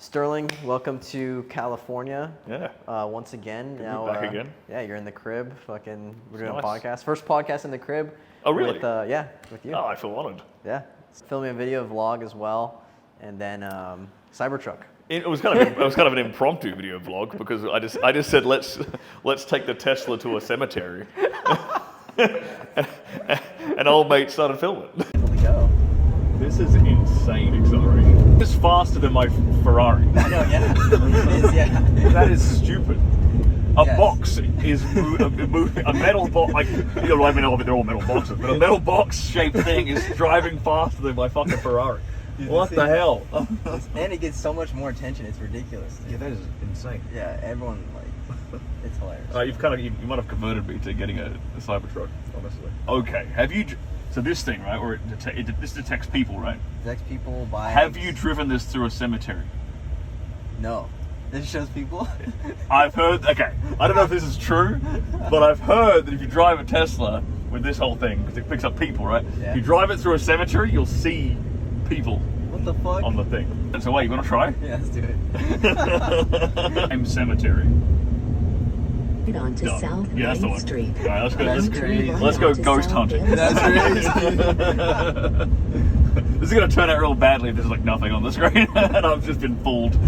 Sterling, welcome to California. Yeah. Once again. Good now, to be back again. Yeah, you're in the crib. We're doing nice. a podcast. First podcast in the crib. Oh, really? With you. Oh, I feel honored. Yeah. Filming a video vlog as well, and then Cybertruck. It was kind of an impromptu video vlog because I just said let's take the Tesla to a cemetery, and old mate started filming. Here we go. This is insane acceleration. It's faster than my Ferrari. I know, yeah. It is, yeah. That is stupid. A Yes. box is moving. A metal box, like they're all metal boxes, but a metal box-shaped thing is driving faster than my fucking Ferrari. Dude, What the hell? And it gets so much more attention. It's ridiculous. Dude. Yeah, that is insane. Yeah, everyone it's hilarious. You might have converted me to getting a Cybertruck, honestly. Okay, have you? So this thing, right, where this detects people, right? Detects people by. Have you driven this through a cemetery? No. This shows people. I've heard. Okay, I don't know if this is true, but I've heard that if you drive a Tesla with this whole thing, because it picks up people, right? Yeah. If you drive it through a cemetery, you'll see people. What the fuck? On the thing. And so wait, you want to try? Yeah, let's do it. I'm cemetery. On to Done. South Yeah, that's the Main one. Street. All right, let's go. That's crazy. Let's go ghost hunting. That's crazy. This is going to turn out real badly if there's like nothing on the screen and I've just been fooled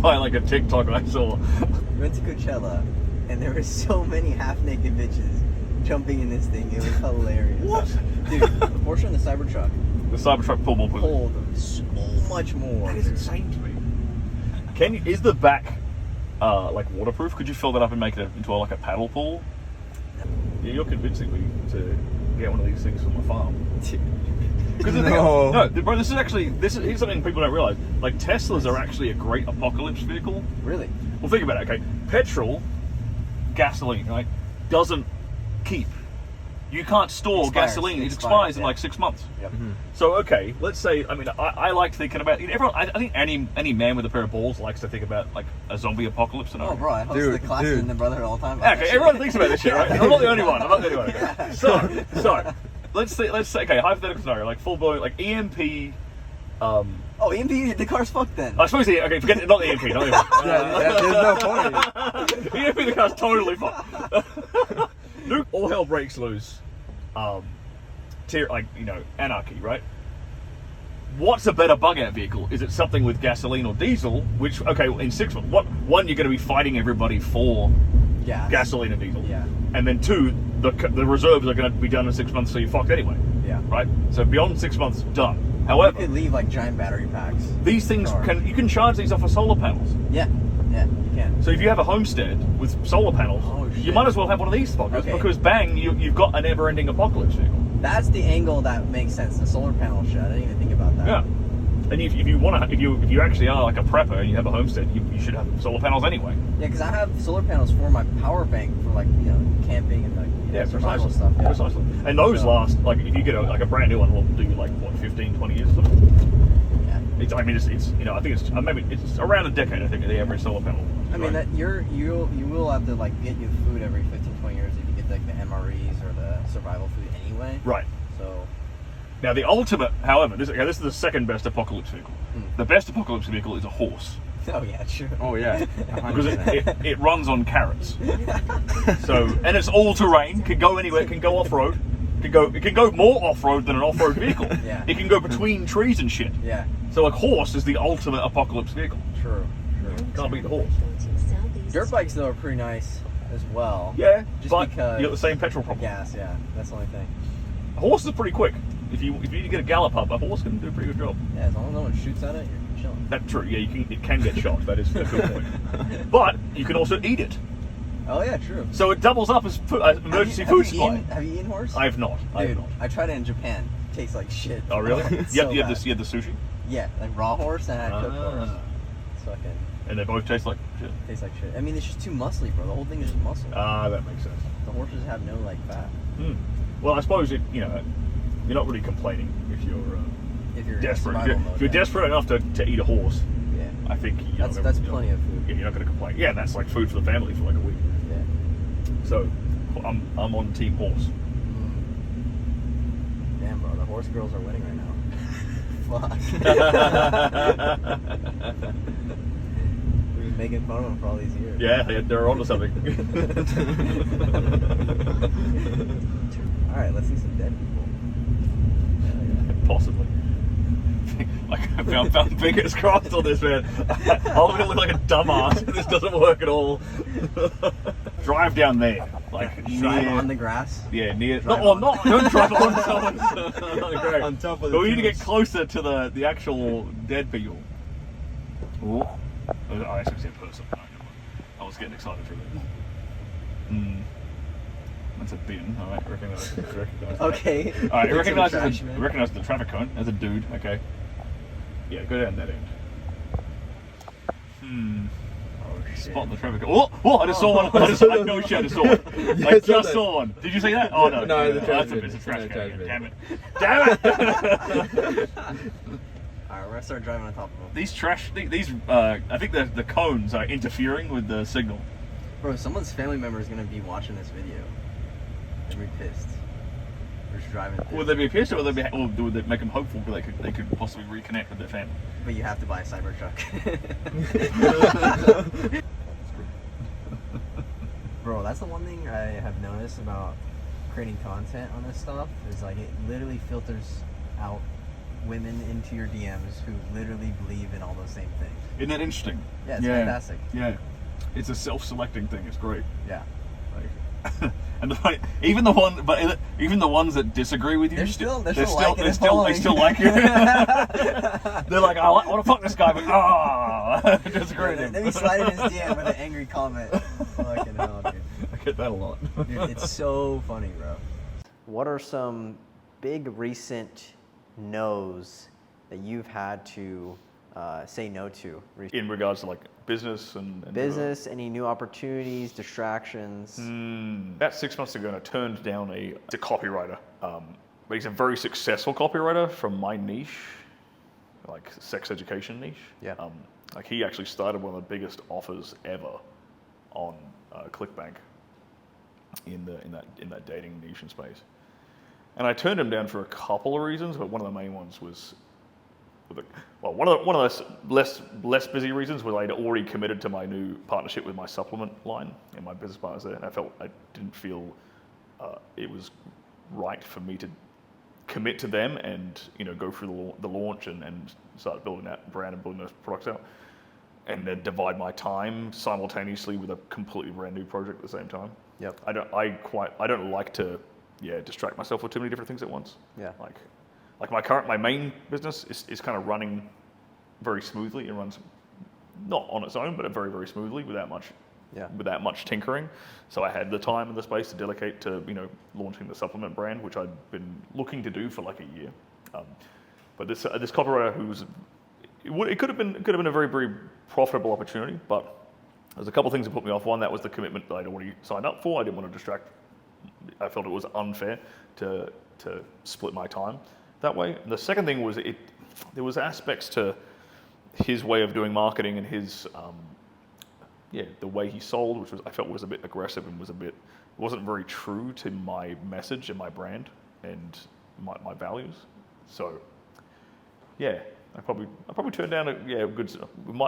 by like a TikTok I saw. We went to Coachella and there were so many half-naked bitches jumping in this thing. It was hilarious. What? Dude, the Porsche and the Cybertruck The Cybertruck pulled more pussy. hold so much more. That is insane to me. Is the back like waterproof? Could you fill that up and make it into like a paddle pool? Yeah, you're convincing me to get one of these things from my farm. No, bro. Here's something people don't realize. Like Teslas are actually a great apocalypse vehicle. Really? Well, think about it. Okay, petrol, gasoline, right, doesn't keep. You can't store gasoline. It expires in like 6 months. Yep. Mm-hmm. So okay, let's say. I mean, I like thinking about. Everyone. I think any man with a pair of balls likes to think about like a zombie apocalypse scenario. Oh, bro, I host the class in the Brotherhood all the time. Okay, everyone thinks about this shit, right? I'm not the only one. Okay. So, let's say, okay, hypothetical scenario, like full blown, like EMP. Oh, EMP, the car's fucked then. I suppose okay, forget it, not the EMP, not the EMP. There's no point. EMP, the car's totally fucked. Nuke, all hell breaks loose. Anarchy, right? What's a better bug-out vehicle? Is it something with gasoline or diesel? Which, okay, in 6 months, one, you're going to be fighting everybody for gasoline and diesel. Yeah. And then 2, the reserves are going to be done in 6 months, so you're fucked anyway. Yeah. Right? So beyond 6 months, done. However, You could leave like giant battery packs. these things you can charge these off of solar panels. Yeah, you can. So if you have a homestead with solar panels, you might as well have one of these fuckers because bang, you've got a never-ending apocalypse vehicle. That's the angle that makes sense. The solar panel shit. I didn't even think about that. Yeah. And if you actually are like a prepper and you have a homestead, you should have solar panels anyway. Yeah, because I have solar panels for my power bank for like camping and like survival stuff. Yeah. Precisely. And those last like if you get a brand new one, will do you like what 15, 20 years or something. Yeah. It's I think it's maybe it's around a decade. I think the average solar panel. I mean that you will have to like get your food every 15, 20 years if you get like the MREs or the survival food anyway. Right. So. Now the ultimate, however, this is the second best apocalypse vehicle. The best apocalypse vehicle is a horse. Oh yeah, true. Oh yeah. Because it runs on carrots. So and it's all terrain, can go anywhere, it can go off road, it can go more off road than an off road vehicle. Yeah. It can go between trees and shit. Yeah. So a horse is the ultimate apocalypse vehicle. True. Can't beat the horse. Dirt bikes though are pretty nice as well. Yeah, Just but because you got the same petrol problem. Gas, yeah. That's the only thing. A horse is pretty quick. If you get a gallop up, a horse can do a pretty good job. Yeah, as long as no one shoots at it, you're chilling. That's true. Yeah, it can get shot. That is a good point. But you can also eat it. Oh yeah, true. So it doubles up as emergency food supply. Have you eaten horse? I have not. Dude, I tried it in Japan. It tastes like shit. Oh really? It's you so have bad. the sushi. Yeah, like raw horse and I had cooked horse. It's fucking. And they both taste like shit. Tastes like shit. I mean, it's just too muscly, bro. The whole thing is just muscle. That makes sense. The horses have no like fat. Well, I suppose you're not really complaining if you're desperate. If you're desperate enough to eat a horse, yeah, I think that's plenty of food. Yeah, you're not going to complain. Yeah, that's like food for the family for like a week. Yeah. So, I'm on team horse. Damn, bro, the horse girls are winning right now. Fuck. making fun of them for all these years. Yeah, they're onto something. All right, let's see some dead people. Possibly. Like, I found fingers crossed on this, man. I'm gonna look like a dumbass if this doesn't work at all. Drive down there. Like, Drive near, on the grass. Yeah, near. Drive No, on. not. Don't drive on someone's. Great. On top of the But we need to get trees. closer to the actual dead people. Ooh. I actually see a person. I was getting excited for a bit. That's a bin. All right, recognize that. Okay. All right, It's in the trash, it man. recognizes the traffic cone as a dude. Okay. Yeah, go down that end. Oh, shit. Spot the traffic cone. Oh, I just saw one. I just saw one. I just saw one. Did you see that? Oh no. No, the trash That's a bin. it's a trash It's can. in the trash Damn bin. it. Damn it. All right, we're gonna start driving on top of them. These I think the cones are interfering with the signal. Bro, someone's family member is gonna be watching this video. They're gonna be pissed. We're just driving. through. Would they be pissed or would they make them hopeful that they could possibly reconnect with their family? But you have to buy a Cybertruck. Bro, that's the one thing I have noticed about creating content on this stuff is like it literally filters out women into your DMs who literally believe in all those same things. Isn't that interesting? Yeah, it's fantastic. Yeah, it's a self-selecting thing. It's great. Yeah. Like, and even the ones that disagree with you, They're still liking they and still like you. They're like, I want to fuck this guy, but I disagree with him. Let me slide in his DM with an angry comment. Fucking hell, dude. I get that a lot. Dude, it's so funny, bro. What are some big recent no's that you've had to say no to? In regards to like business and Business, any new opportunities, distractions? About 6 months ago, I turned down a copywriter, but he's a very successful copywriter from my niche, like sex education niche. Yeah. Like he actually started one of the biggest offers ever on ClickBank in that dating niche and space. And I turned him down for a couple of reasons, but one of the main ones was, one of the less busy reasons was I'd already committed to my new partnership with my supplement line and my business partners there, and I didn't feel it was right for me to commit to them and go through the launch and start building that brand and building those products out, and then divide my time simultaneously with a completely brand new project at the same time. Yep. I don't like to distract myself with too many different things at once. Yeah. Like my main business is kind of running very smoothly. It runs not on its own, but very, very smoothly without much tinkering. So I had the time and the space to dedicate to launching the supplement brand, which I'd been looking to do for like a year. But this copywriter it could have been a very, very profitable opportunity, but there's a couple of things that put me off. One, that was the commitment that I'd already signed up for. I didn't want to distract. I felt it was unfair to split my time that way. And the second thing was there was aspects to his way of doing marketing and his the way he sold, which I felt was a bit aggressive and wasn't very true to my message and my brand and my values. So I probably turned down a good.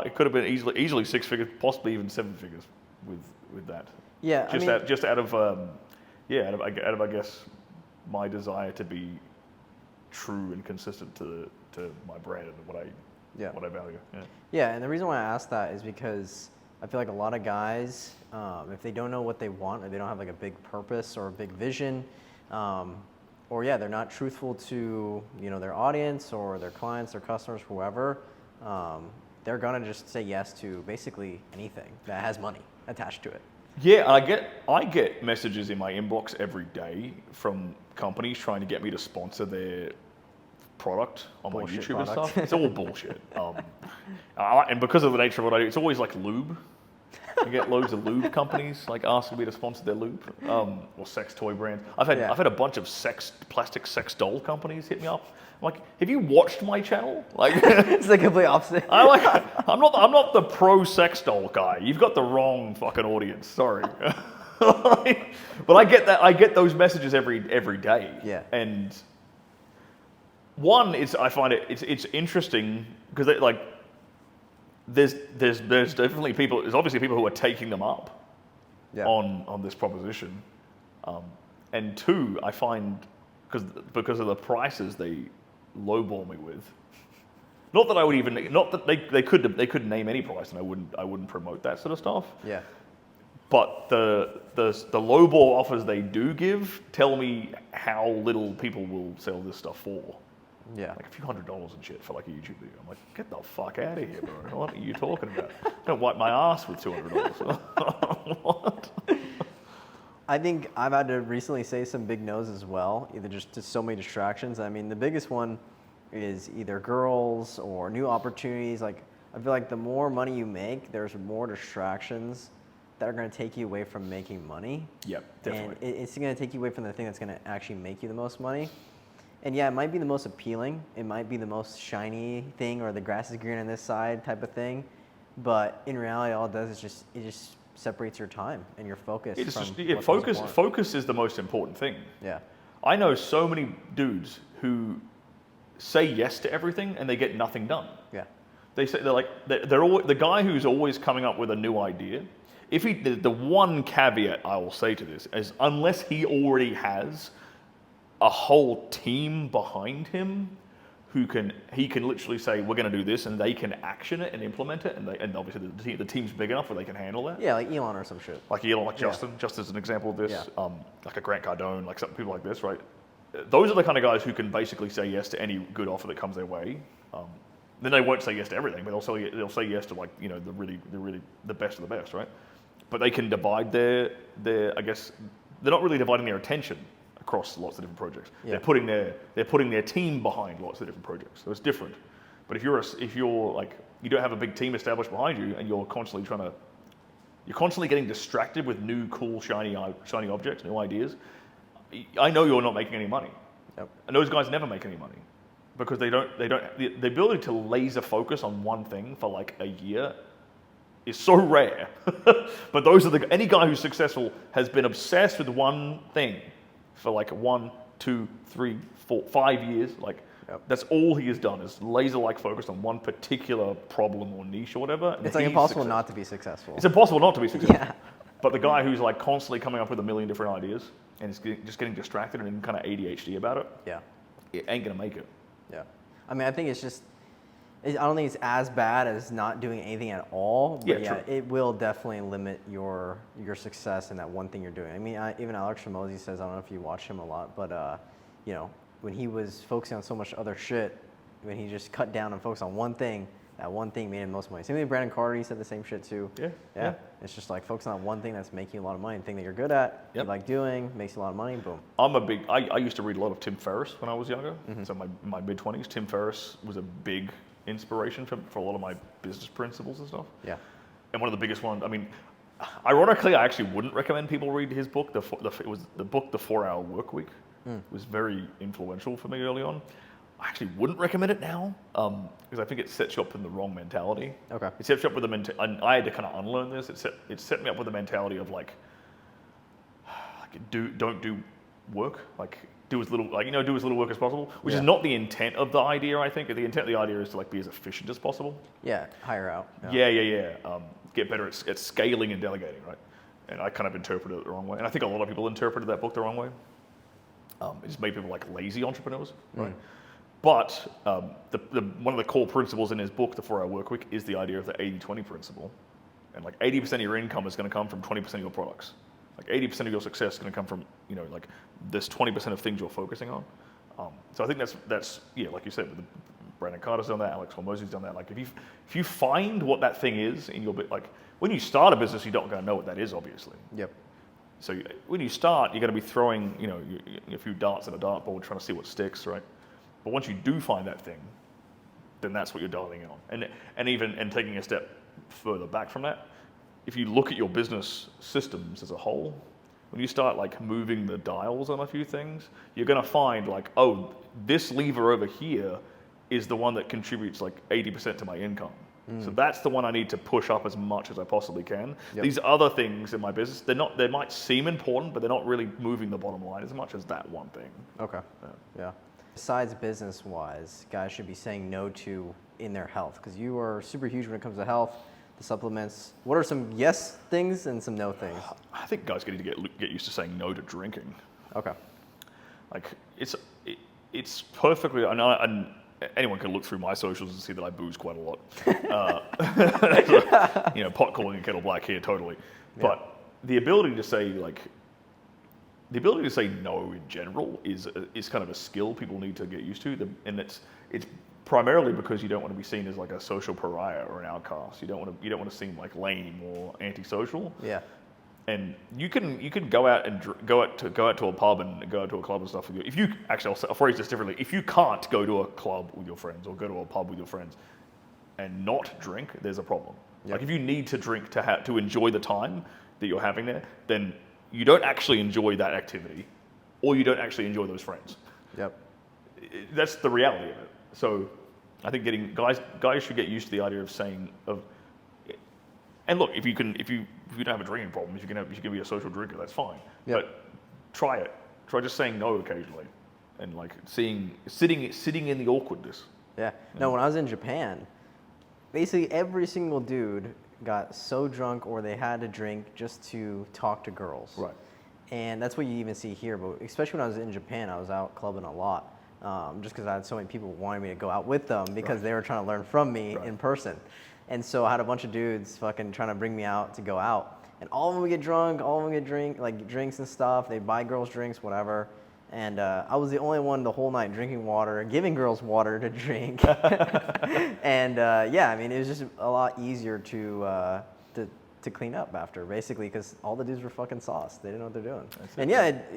It could have been easily 6 figures, possibly even 7 figures with that. Yeah, Just out of I guess my desire to be true and consistent to my brand and what I value. Yeah. Yeah, and the reason why I asked that is because I feel like a lot of guys, if they don't know what they want or they don't have like a big purpose or a big vision, or they're not truthful to their audience or their clients, their customers, whoever, they're gonna just say yes to basically anything that has money attached to it. Yeah, I get messages in my inbox every day from companies trying to get me to sponsor their product on my Bullshit YouTube and product. stuff. It's all bullshit. And because of the nature of what I do, it's always like lube. I get loads of lube companies like asking me to sponsor their lube, or sex toy brands. I've had a bunch of plastic sex doll companies hit me up. I'm like, have you watched my channel? Like, It's the complete opposite. I'm not the pro sex doll guy. You've got the wrong fucking audience. Sorry. But I get that. I get those messages every day. Yeah. And one is I find it's interesting because there's definitely people. There's obviously people who are taking them up Yeah. on this proposition, and two, I find because of the prices they lowball me with. Not that I would even, not that they could name any price, and I wouldn't promote that sort of stuff. Yeah. But the lowball offers they do give tell me how little people will sell this stuff for. Yeah. Like a few $100s and shit for like a YouTube video. I'm like, get the fuck out of here, bro. What are you talking about? Don't wipe my ass with $200. What? I think I've had to recently say some big no's as well, either just so many distractions. I mean, the biggest one is either girls or new opportunities. Like, I feel like the more money you make, there's more distractions that are going to take you away from making money. Yep, definitely. And it's going to take you away from the thing that's going to actually make you the most money. And yeah, it might be the most appealing. It might be the most shiny thing, or the grass is green on this side type of thing. But in reality, all it does is it just separates your time and your focus. Focus is the most important thing. Yeah. I know so many dudes who say yes to everything and they get nothing done. Yeah. They're all, the guy who's always coming up with a new idea. The one caveat I will say to this is, unless he already has a whole team behind him he can literally say, we're going to do this, and they can action it and implement it, and obviously the team's big enough where they can handle that. Yeah, like Elon or some shit. Like Elon, like Justin, just as an example of this, Yeah. like a Grant Cardone, like some people like this, right? Those are the kind of guys who can basically say yes to any good offer that comes their way. Then they won't say yes to everything, but they'll say yes to, like, you know, the best of the best, right? But they can divide their I guess they're not really dividing their attention across lots of different projects. Yeah. They're putting their team behind lots of different projects. So it's different. But if you're like, you don't have a big team established behind you, and you're constantly getting distracted with new cool shiny objects, new ideas, I know you're not making any money. Yep. And those guys never make any money because the ability to laser focus on one thing for like a year is so rare. But any guy who's successful has been obsessed with one thing for like 1, 2, 3, 4, 5 years. Like, Yep. That's all he has done, is laser-like focused on one particular problem or niche or whatever. It's like impossible not to be successful. It's impossible not to be successful. Yeah. But the guy who's like constantly coming up with a million different ideas and is just getting distracted and kind of ADHD about it, Yeah. it ain't gonna make it. Yeah. I mean, I think I don't think it's as bad as not doing anything at all. But Yeah, true. it will definitely limit your success in that one thing you're doing. I mean, even Alex Ramosi says, I don't know if you watch him a lot, but you know, when he was focusing on so much other shit, when he just cut down and focused on one thing, that one thing made him most money. Same with Brandon Carter, he said the same shit too. Yeah. It's just like focusing on one thing that's making you a lot of money, the thing that you're good at, Yep. you like doing, makes you a lot of money, boom. I used to read a lot of Tim Ferriss when I was younger. So my mid-20s, Tim Ferriss was a big inspiration for a lot of my business principles and stuff. Yeah. And one of the biggest ones, I mean, ironically, I actually wouldn't recommend people read his book. It was the book, The 4-Hour Workweek. It was very influential for me early on. I actually wouldn't recommend it now because I think it sets you up in the wrong mentality. Okay. It sets you up with and I had to kind of unlearn this. It set me up with the mentality of like don't do work, like do as little work as possible, which is not the intent of the idea. I think the intent of the idea is to like be as efficient as possible. Yeah, hire out. Yeah. Get better at scaling and delegating, right? And I kind of interpreted it the wrong way, and I think a lot of people interpreted that book the wrong way. It just made people like lazy entrepreneurs, right? But one of the core principles in his book, The 4-Hour Workweek, is the idea of the 80-20 principle. And like 80% of your income is going to come from 20% of your products. Like 80% of your success is going to come from, like this 20% of things you're focusing on. So I think that's like you said, Brandon Carter's done that, Alex Hormozzi's done that. Like if you find what that thing is in your bit, like when you start a business, you don't going to know what that is, obviously. Yep. So when you start, you're going to be throwing, a few darts at a dartboard trying to see what sticks, right? But once you do find that thing, then that's what you're dialing in on. And taking a step further back from that, if you look at your business systems as a whole, when you start like moving the dials on a few things, you're going to find like, oh, this lever over here is the one that contributes like 80% to my income. So that's the one I need to push up as much as I possibly can. Yep. These other things in my business, they might seem important, but they're not really moving the bottom line as much as that one thing. Okay. Yeah. besides business-wise, guys should be saying no to in their health? Because you are super huge when it comes to health, the supplements. What are some yes things and some no things? I think guys need to get used to saying no to drinking. Okay. Like it's perfectly. And anyone can look through my socials and see that I booze quite a lot. Pot calling and kettle black here, totally. Yeah. But the ability to say no in general is kind of a skill people need to get used to, and it's primarily because you don't want to be seen as like a social pariah or an outcast. You don't want to seem like lame or antisocial. Yeah. And you can go out and go out to a pub and go out to a club and stuff. If you actually, I'll phrase this differently. If you can't go to a club with your friends or go to a pub with your friends and not drink, there's a problem. Yep. Like if you need to drink to enjoy the time that you're having there, then you don't actually enjoy that activity, or you don't actually enjoy those friends. Yep. That's the reality of it. So I think guys should get used to the idea of saying of. And look, if you don't have a drinking problem, if you can be a social drinker, that's fine. Yep. But try it. Try just saying no occasionally, and like sitting in the awkwardness. Yeah. No, when I was in Japan, basically every single dude got so drunk or they had to drink just to talk to girls. Right. And that's what you even see here. But especially when I was in Japan, I was out clubbing a lot, just because I had so many people wanting me to go out with them because they were trying to learn from me in person. And so I had a bunch of dudes fucking trying to bring me out to go out. And all of them would get drunk, all of them would get drinks and stuff. They'd buy girls drinks, whatever. And I was the only one the whole night drinking water, giving girls water to drink. And I mean, it was just a lot easier to clean up after, basically, because all the dudes were fucking sauced. They didn't know what they're doing. And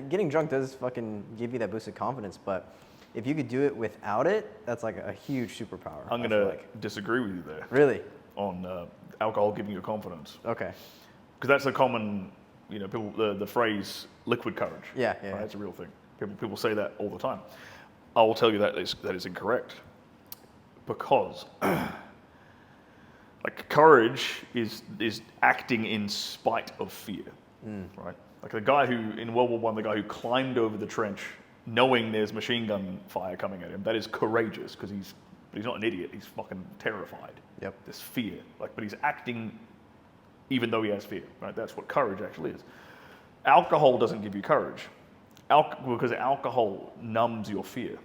getting drunk does fucking give you that boost of confidence, but if you could do it without it, that's like a huge superpower. I'm going to disagree with you there. Really? On alcohol giving you confidence. Okay. Because that's a common, people the phrase liquid courage. Yeah. Right? That's a real thing. People say that all the time. I will tell you that is incorrect. Because like courage is acting in spite of fear. Right? Like the guy in World War I, the guy who climbed over the trench knowing there's machine gun fire coming at him, that is courageous because he's not an idiot. He's fucking terrified. Yep. There's fear, but he's acting even though he has fear. Right? That's what courage actually is. Alcohol doesn't give you courage, because alcohol numbs your fear.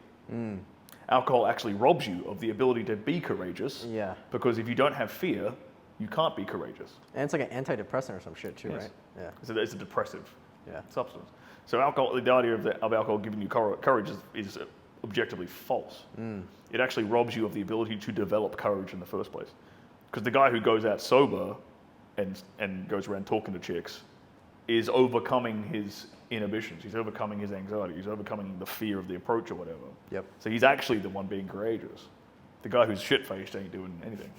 Alcohol actually robs you of the ability to be courageous. Yeah. Because if you don't have fear, you can't be courageous. And it's like an antidepressant or some shit too, right? Yeah. It's a depressive substance. So alcohol, the idea of alcohol giving you courage is objectively false. It actually robs you of the ability to develop courage in the first place. Because the guy who goes out sober and goes around talking to chicks is overcoming his inhibitions. He's overcoming his anxiety. He's overcoming the fear of the approach or whatever. Yep. So he's actually the one being courageous. The guy who's shit-faced ain't doing anything.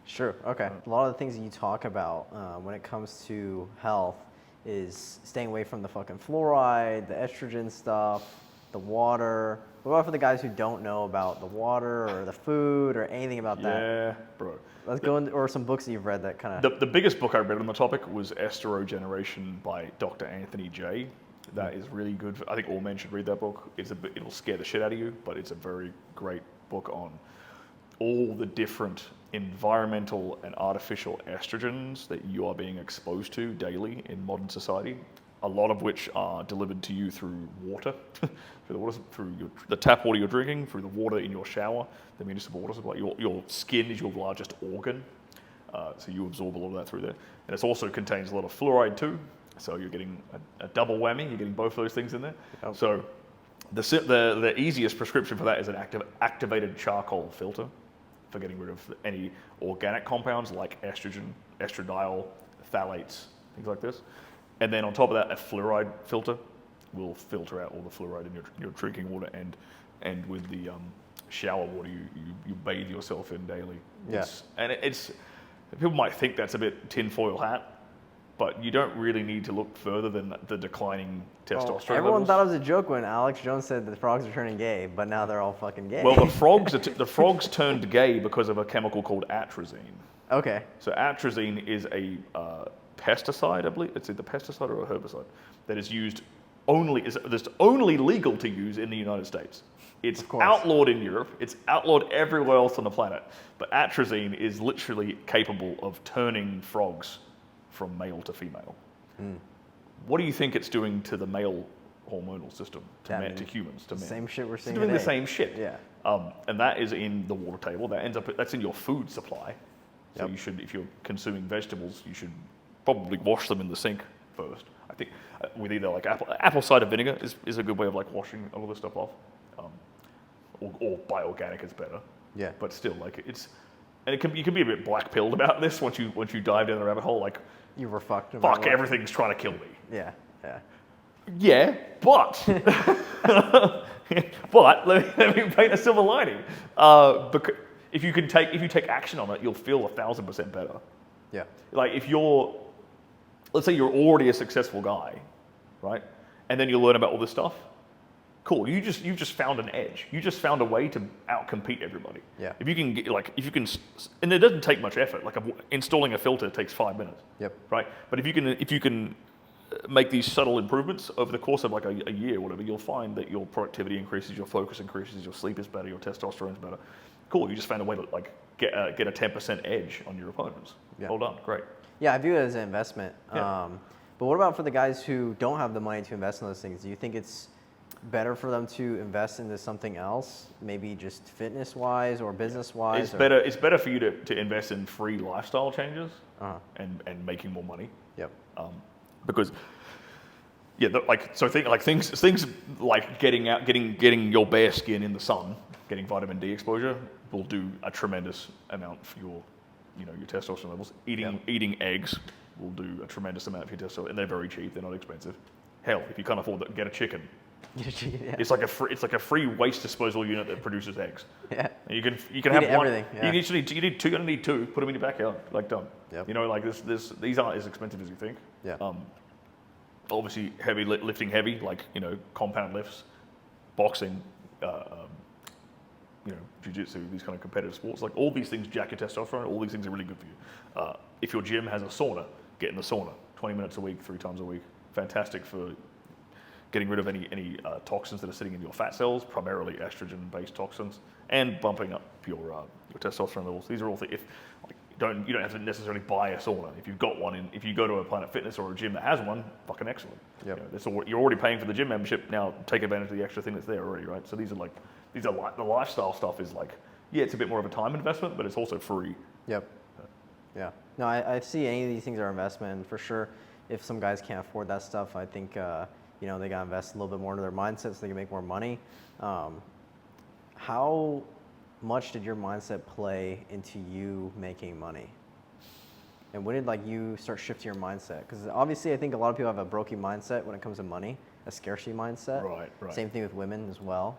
Sure. Okay. A lot of the things that you talk about when it comes to health is staying away from the fucking fluoride, the estrogen stuff, the water. What about for the guys who don't know about the water or the food or anything about that? Yeah, bro. Let's go into, or some books that you've read that kind of... The biggest book I read on the topic was Estrogeneration by Dr. Anthony J. That is really good. I think all men should read that book. It'll scare the shit out of you, but it's a very great book on all the different environmental and artificial estrogens that you are being exposed to daily in modern society, a lot of which are delivered to you through water, through the tap water you're drinking, through the water in your shower, the municipal water supply. Your skin is your largest organ, so you absorb a lot of that through there. And it also contains a lot of fluoride too, so you're getting a double whammy. You're getting both those things in there. Okay. So the easiest prescription for that is an activated charcoal filter, for getting rid of any organic compounds like estrogen, estradiol, phthalates, things like this. And then on top of that, a fluoride filter will filter out all the fluoride in your drinking water and with the shower water you bathe yourself in daily. Yes. It's people might think that's a bit tinfoil hat, but you don't really need to look further than the declining testosterone Everyone levels. thought it was a joke when Alex Jones said the frogs are turning gay, but now they're all fucking gay. Well, the frogs turned gay because of a chemical called atrazine. Okay. So atrazine is a pesticide, I believe. It's either pesticide or a herbicide that is used that's only legal to use in the United States. It's course. outlawed in Europe. It's outlawed everywhere else on the planet. But atrazine is literally capable of turning frogs from male to female. What do you think it's doing to the male hormonal system, to humans, to men? Same shit we're seeing It's doing today. the same shit. Yeah. And that is in the water table. That's in your food supply. So Yep. you should, if you're consuming vegetables, you should probably wash them in the sink first. I think with either like apple cider vinegar is a good way of like washing all this stuff off. Or buy organic is better. Yeah. But still, like you can be a bit black pilled about this once you dive down the rabbit hole. Like, You were fucked. fuck, everything's trying to kill me. Yeah. Yeah. Yeah, but but let me paint a silver lining. Because if you take action on it, you'll feel 1,000% better. Yeah. Like let's say you're already a successful guy, right? And then you learn about all this stuff. Cool. You just found an edge. You just found a way to outcompete everybody. Yeah. If you can, and it doesn't take much effort. Like installing a filter takes 5 minutes. Yep. Right. But if you can make these subtle improvements over the course of like a year or whatever, you'll find that your productivity increases, your focus increases, your sleep is better, your testosterone's better. Cool. You just found a way to like get a 10% edge on your opponents. Yeah. Well done. Great. Yeah, I view it as an investment. Yeah. But what about for the guys who don't have the money to invest in those things? Do you think it's better for them to invest into something else, maybe just fitness-wise or business-wise? It's better for you to invest in free lifestyle changes and making more money. Yep. Because things like getting your bare skin in the sun, getting vitamin D exposure will do a tremendous amount for your testosterone levels. Eating eggs will do a tremendous amount for your testosterone, and they're very cheap. They're not expensive. Hell, if you can't afford that, get a chicken. Yeah. It's like a free waste disposal unit that produces eggs. Yeah. And you can have one. everything, yeah. You need two. You're gonna need two. Put them in your backyard. Like done. Yep. Like these aren't as expensive as you think. Yeah. Obviously lifting heavy, like compound lifts, boxing, jiu-jitsu, these kind of competitive sports. Like all these things jack your testosterone. All these things are really good for you. If your gym has a sauna, get in the sauna. 20 minutes a week, 3 times a week. Fantastic for getting rid of any toxins that are sitting in your fat cells, primarily estrogen-based toxins, and bumping up your testosterone levels. These are all things. You don't have to necessarily buy a sauna. If you've got one, if you go to a Planet Fitness or a gym that has one, fucking excellent. Yep. You're already paying for the gym membership. Now take advantage of the extra thing that's there already, right? So these are the lifestyle stuff is like, yeah, it's a bit more of a time investment, but it's also free. Yep. Yeah. No, I see any of these things are investment, and for sure, if some guys can't afford that stuff, I think they gotta invest a little bit more into their mindset so they can make more money. How much did your mindset play into you making money? And when did you start shifting your mindset? Because obviously I think a lot of people have a broken mindset when it comes to money, a scarcity mindset. Right. Same thing with women as well.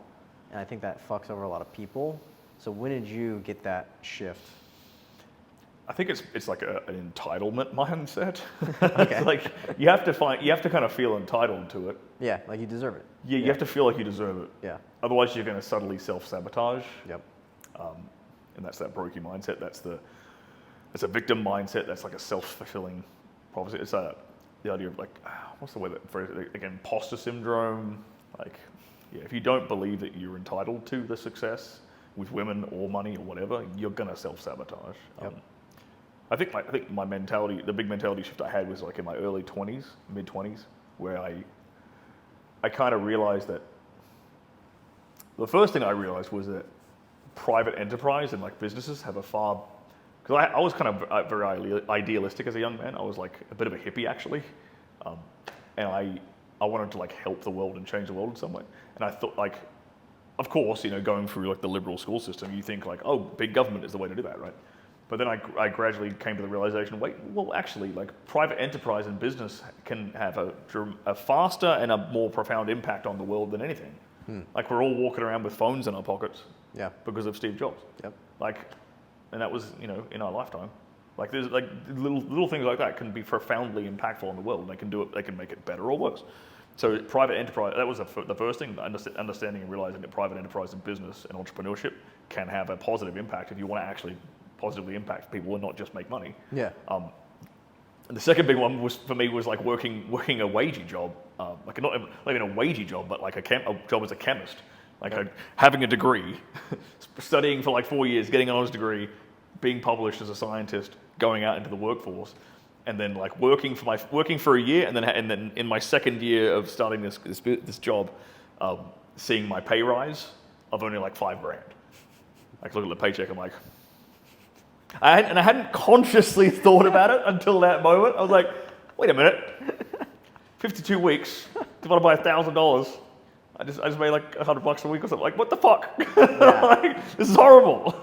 And I think that fucks over a lot of people. So when did you get that shift? I think it's like an entitlement mindset. Okay. It's like you have to kind of feel entitled to it. Yeah, like you deserve it. Yeah, you have to feel like you deserve it. Yeah. Otherwise, you're going to subtly self-sabotage. Yep. And that's that brokey mindset. That's a victim mindset. That's like a self-fulfilling prophecy. It's the idea of what's the word that phrase? Again, imposter syndrome. If you don't believe that you're entitled to the success with women or money or whatever, you're going to self-sabotage. Yep. I think my mentality, the big mentality shift I had was in my early 20s, mid 20s, where I kind of realized that the first thing I realized was that private enterprise and businesses have because I was kind of very idealistic as a young man. I was a bit of a hippie actually, and I wanted to help the world and change the world in some way. And I thought of course, going through the liberal school system, you think oh, big government is the way to do that, right? But then I gradually came to the realization, actually, private enterprise and business can have a faster and a more profound impact on the world than anything. We're all walking around with phones in our pockets because of Steve Jobs. Yep. And that was, in our lifetime. There's little things like that can be profoundly impactful on the world. They can do it. They can make it better or worse. So private enterprise, that was the first thing, understanding and realizing that private enterprise and business and entrepreneurship can have a positive impact if you want to actually positively impact people and not just make money. Yeah. And the second big one was for me was working a wagey job, not even a wagey job, but a job as a chemist, Like having a degree, studying for like 4 years, getting an honors degree, being published as a scientist, going out into the workforce, and then like working for a year, and then in my second year of starting this job, seeing my pay rise of only like $5,000. Like look at the paycheck, I'm like, I hadn't consciously thought about it until that moment. I was like, wait a minute, 52 weeks divided by $1,000. I just made like $100 a week or something. Like, what the fuck? Yeah. Like, this is horrible.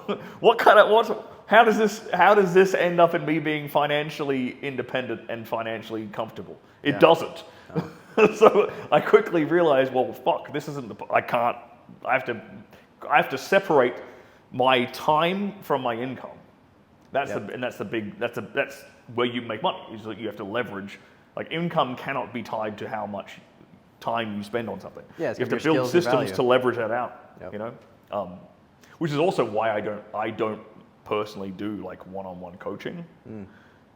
How does this end up in me being financially independent and financially comfortable? It doesn't. No. So I quickly realized, well, fuck, this isn't I have to separate my time from my income. That's where you make money. Is that you have to leverage. Like income cannot be tied to how much time you spend on something. Yeah, you have to build systems to leverage that out. Yep. You know, which is also why I don't personally do like one-on-one coaching,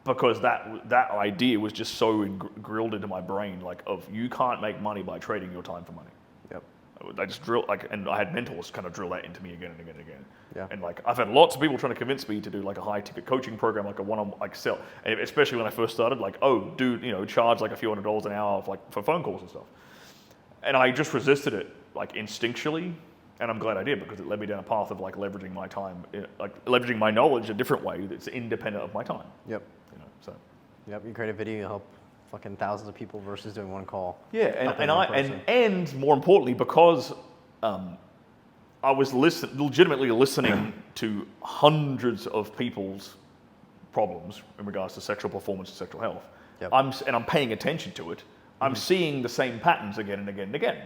because that idea was just so grilled into my brain. Like, of you can't make money by trading your time for money. Yep. I just and I had mentors kind of drill that into me again and again and again. Yeah. And like I've had lots of people trying to convince me to do like a high-ticket coaching program, like a one-on-one, like sell, and especially when I first started, like, oh, dude, charge like a few $100s an hour for phone calls and stuff. And I just resisted it, like instinctually, and I'm glad I did, because it led me down a path of like leveraging my time, like leveraging my knowledge a different way that's independent of my time. Yep. Yep. You create a video, you help fucking thousands of people versus doing one call. Yeah, and more importantly, because I was legitimately listening to hundreds of people's problems in regards to sexual performance and sexual health. Yep. I'm paying attention to it. I'm seeing the same patterns again and again and again.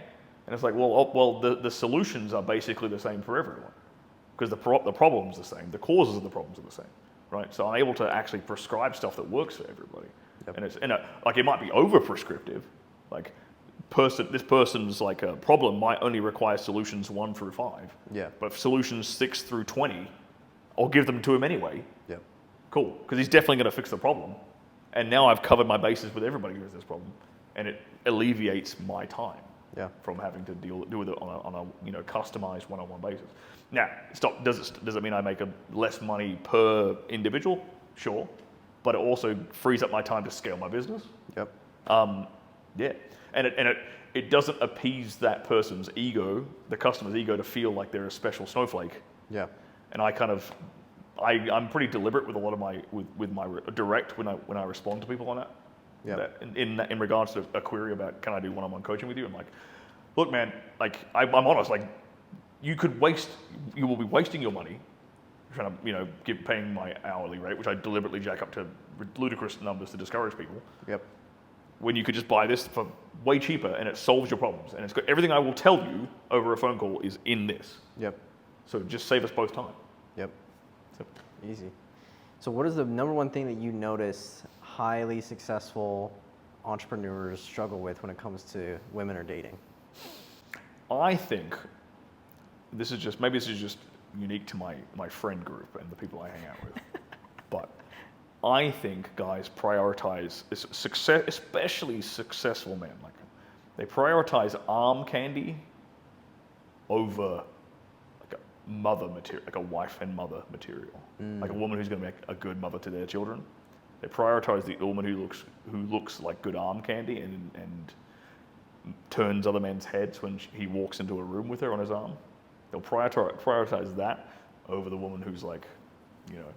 And it's like, well, the solutions are basically the same for everyone, because the problem's the same, the causes of the problems are the same, right? So I'm able to actually prescribe stuff that works for everybody. Yep. And like it might be over prescriptive, like this person's like a problem might only require solutions 1 through 5. Yeah. But solutions 6 through 20, I'll give them to him anyway. Yep. Cool, because he's definitely going to fix the problem. And now I've covered my bases with everybody who has this problem, and it alleviates my time. Yeah. From having to deal with it on a customized one-on-one basis. Now, does it mean I make less money per individual? Sure, but it also frees up my time to scale my business. Yep. Yeah, and it doesn't appease that person's ego, the customer's ego, to feel like they're a special snowflake. Yeah. And I'm pretty deliberate with a lot of my direct when I respond to people on that. Yeah. In regards to a query about can I do one-on-one coaching with you, I'm like, look, man, like I'm honest, like you will be wasting your money trying to paying my hourly rate, which I deliberately jack up to ludicrous numbers to discourage people. Yep. When you could just buy this for way cheaper and it solves your problems, and it's got everything I will tell you over a phone call is in this. Yep. So just save us both time. Yep. Easy. So what is the number one thing that you notice highly successful entrepreneurs struggle with when it comes to women or dating? I think this is just unique to my friend group and the people I hang out with. But I think guys prioritize success, especially successful men. Like they prioritize arm candy over like a mother material, like a wife and mother material, like a woman who's going to make a good mother to their children. They prioritize the woman who looks like good arm candy and turns other men's heads when he walks into a room with her on his arm. They'll prioritize that over the woman who's like,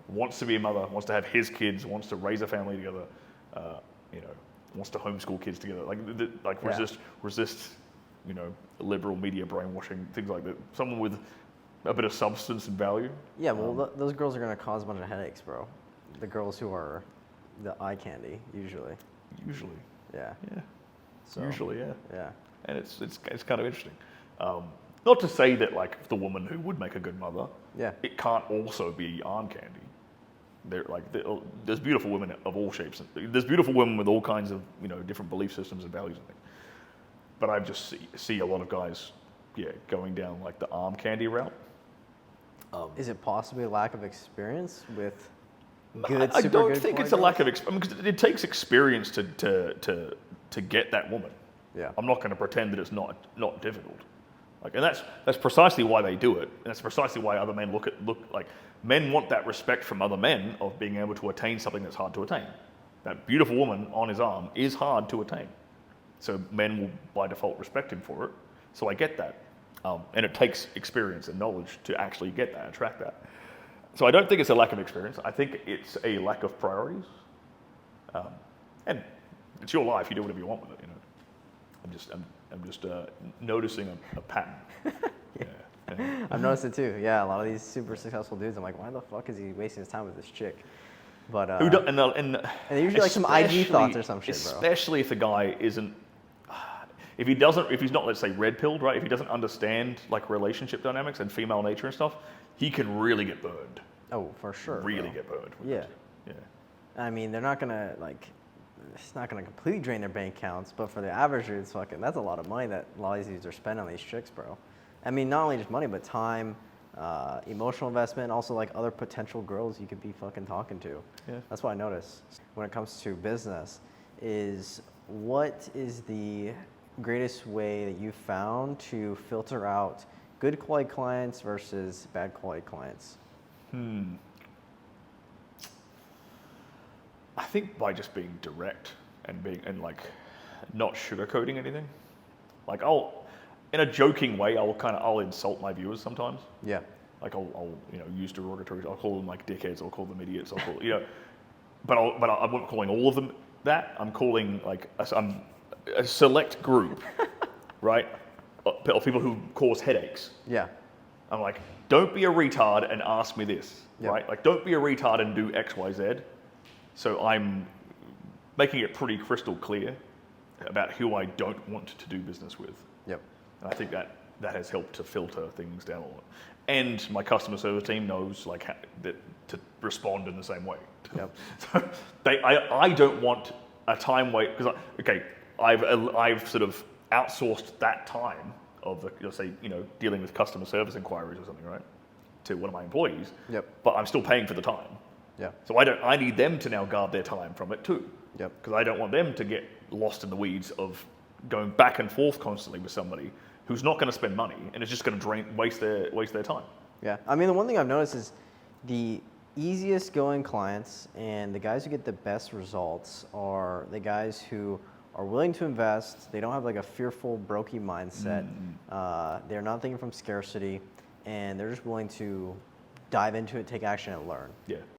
wants to be a mother, wants to have his kids, wants to raise a family together, wants to homeschool kids together. Resist, liberal media brainwashing, things like that. Someone with a bit of substance and value. Yeah, well, those girls are going to cause a bunch of headaches, bro. The girls who are the eye candy, usually. Usually. Yeah. Yeah. So, usually, yeah. Yeah. And it's kind of interesting. Not to say that like the woman who would make a good mother, it can't also be arm candy. There's beautiful women of all shapes. There's beautiful women with all kinds of different belief systems and values and things. But I just see a lot of guys, going down like the arm candy route. Is it possibly a lack of experience with good? I don't think it's a lack of experience, because it takes experience to get that woman. Yeah. I'm not going to pretend that it's not difficult. Like, and that's precisely why they do it. And that's precisely why other men look like men want that respect from other men of being able to attain something that's hard to attain. That beautiful woman on his arm is hard to attain. So men will by default respect him for it. So I get that. And it takes experience and knowledge to actually get that, attract that. So I don't think it's a lack of experience. I think it's a lack of priorities. And it's your life. You do whatever you want with it. You know. I'm just noticing a pattern. Yeah. I've noticed it too. Yeah, a lot of these super successful dudes. I'm like, why the fuck is he wasting his time with this chick? But and they're usually like some IG thoughts or some shit, bro. Especially if the guy isn't, if he's not, let's say, red pilled, right? If he doesn't understand like relationship dynamics and female nature and stuff, he can really get burned. Oh, for sure. Really get burned. With it. Yeah. I mean, they're not gonna it's not gonna completely drain their bank accounts, but for the average dude, it's that's a lot of money that a lot of these dudes are spending on these chicks, bro. I mean, not only just money, but time, emotional investment, also like other potential girls you could be fucking talking to. Yeah. That's what I notice when it comes to business. Is what is the greatest way that you found to filter out good quality clients versus bad quality clients? I think by just being direct and like not sugarcoating anything. Like in a joking way, I'll insult my viewers sometimes. Yeah. Like I'll use derogatory. I'll call them like dickheads. I'll call them idiots. I'll call but I'm not calling all of them that. I'm calling like a select group, right, of people who cause headaches. Yeah. I'm like, don't be a retard and ask me this, right? Like, don't be a retard and do X, Y, Z. So I'm making it pretty crystal clear about who I don't want to do business with. Yep. And I think that has helped to filter things down a lot. And my customer service team knows that to respond in the same way. Yep. So I don't want a time wait because I've sort of outsourced that time of say dealing with customer service inquiries or something, right, to one of my employees. Yep. But I'm still paying for the time. Yeah. So I need them to now guard their time from it too. Yep. Because I don't want them to get lost in the weeds of going back and forth constantly with somebody who's not going to spend money and is just going to waste their time. Yeah. I mean, the one thing I've noticed is the easiest going clients and the guys who get the best results are the guys who are willing to invest. They don't have like a fearful, brokey mindset. They're not thinking from scarcity, and they're just willing to dive into it, take action, and learn. Yeah.